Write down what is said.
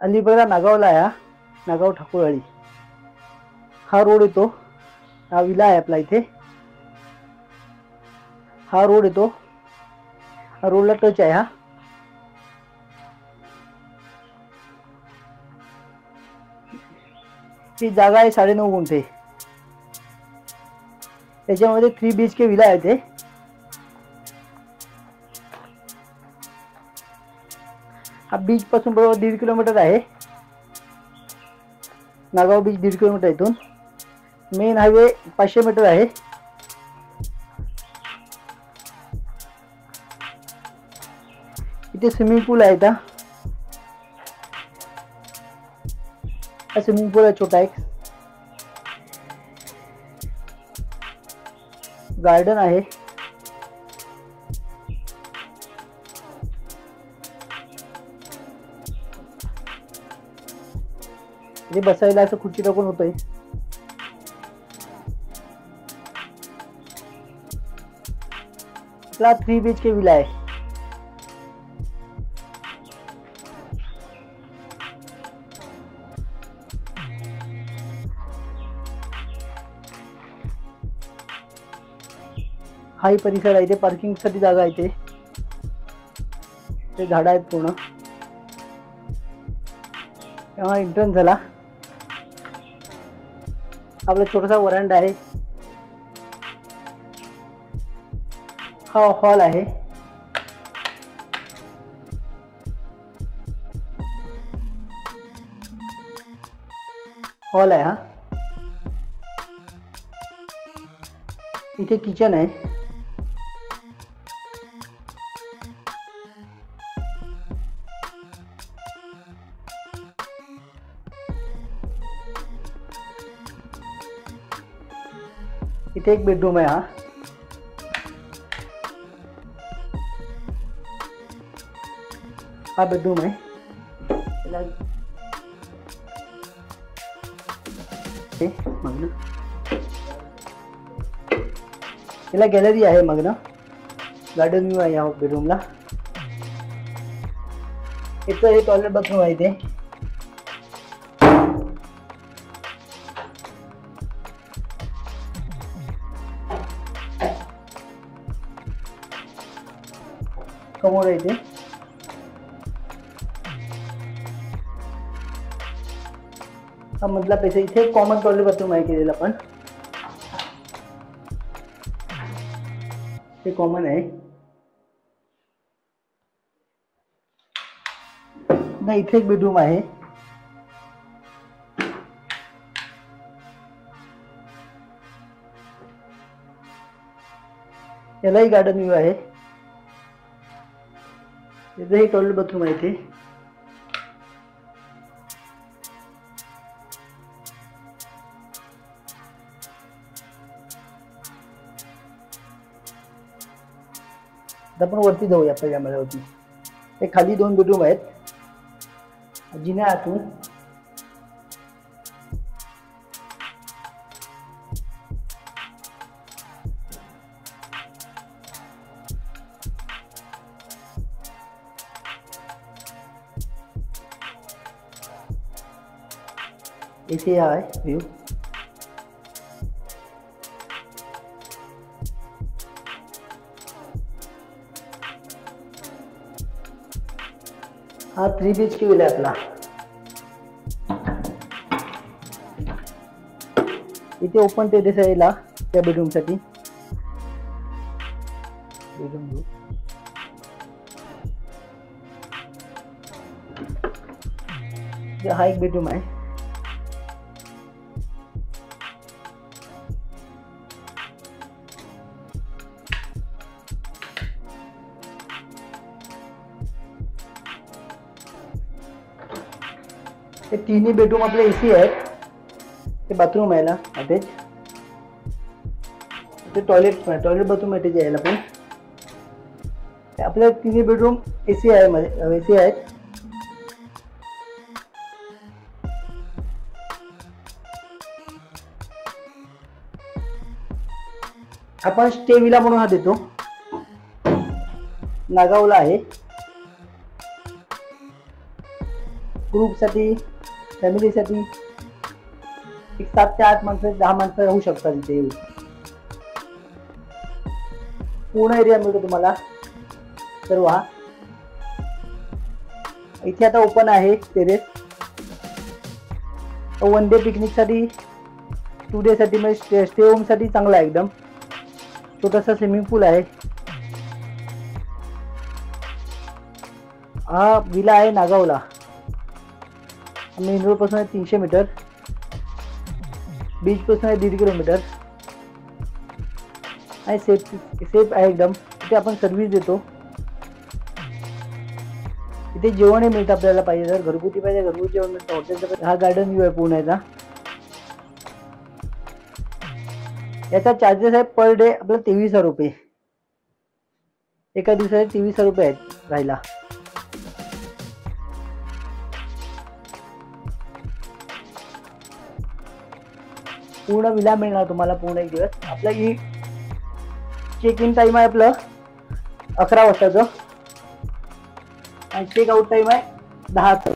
अलिबागला नागावला आहे हा. नागाव ठाकूरवाडी हा रोड येतो. हा विला आहे आपला इथे. हा रोड येतो. हा रोडला टच आहे. हा ही जागा आहे 9.5 गुंठे. त्याच्यामध्ये 3 BHK विला आहे ते. हा बीच पासून बरोबर 1.5 किलोमीटर आहे. नागाव बीच 1.5 किलोमीटर इथून. मेन हायवे 500 मीटर आहे. इथे स्विमिंग पूल आहे. हा स्विमिंग पूल आहे छोटा एक. गार्डन आहे. इथे बसायला असं खुर्ची टाकून होतंय. आपला 3 BHK विला आहे. हाही परिसर आहे. इथे पार्किंग साठी जागा आहे. ते झाडं आहेत पूर्ण. तेव्हा एंट्रन्स झाला. आपला छोटासा वरांडा आहे. हा हॉल आहे. हॉल आहे हा. इथे किचन आहे. इथे एक बेडरूम आहे. हा बेडरूम आहे. याला गॅलरी आहे. मग ना गार्डन व्ह्यू आहे या बेडरूमला. इथं हे टॉयलेट बाथरूम आहे. ते कमोड आहे. ते हा मधला पैसा. इथे कॉमन टॉयलेट बाथरूम आहे केलेला. पण ते कॉमन आहे ना. इथे एक बेडरूम आहे. यालाही गार्डन व्ह्यू आहे. इथे टॉयलेट बाथरूम आहे. ते आपण वरती जाऊया पहिल्या मजल्यावरती. हे खाली 2 बेडरूम आहेत. जिन्या आतून इथे आहे व्ह्यू. हा 3 BHK विला आहे आपला. इथे ओपन टेरेस आहे ला त्या बेडरूम साठी. Bedroom view. हा एक बेडरूम आहे. हे 3 बेडरूम आपले AC आहेत. ते बाथरूम आहे ना अटॅच. ते टॉयलेट बाथरूम अटॅच आहे. पण आपल्या 3 बेडरूम AC आहे. मध्ये AC आहेत. आपण स्टे विला म्हणून हा देतो. नागावला आहे. ग्रुपसाठी, फॅमिलीसाठी एक 7 ते 8 माणसं, 10 माणसं राहू शकतात इथे येऊन. पूर्ण एरिया मिळतो तुम्हाला सर्व. हा इथे आता ओपन आहे टेरेस. 1 डे पिकनिक साठी, 2 डे साठी, म्हणजे स्टे होम साठी चांगला आहे एकदम. छोटासा स्विमिंग पूल आहे. हा विला आहे नागावला. मेन रोड पासून 300 मीटर, बीच पासून 1.5 किलोमीटर. आणि सेफ आहे एकदम. इथे आपण सर्व्हिस देतो. इथे जेवणही मिळतं आपल्याला, पाहिजे जर घरगुती पाहिजे घरगुती जेवण मिळतं. हॉटेलचं. हा गार्डन व्ह्यू आहे पुण्याचा. याचा चार्जेस आहे पर डे आपला 23,000 रुपये. एका दिवसाचे 23,000 रुपये आहेत राहायला. पूर्ण विला मिळणार तुम्हाला पूर्ण एक दिवस. आपला चेक इन टाइम आहे आपलं 11 वाजताचं आणि चेक आउट टाइम आहे 10चा.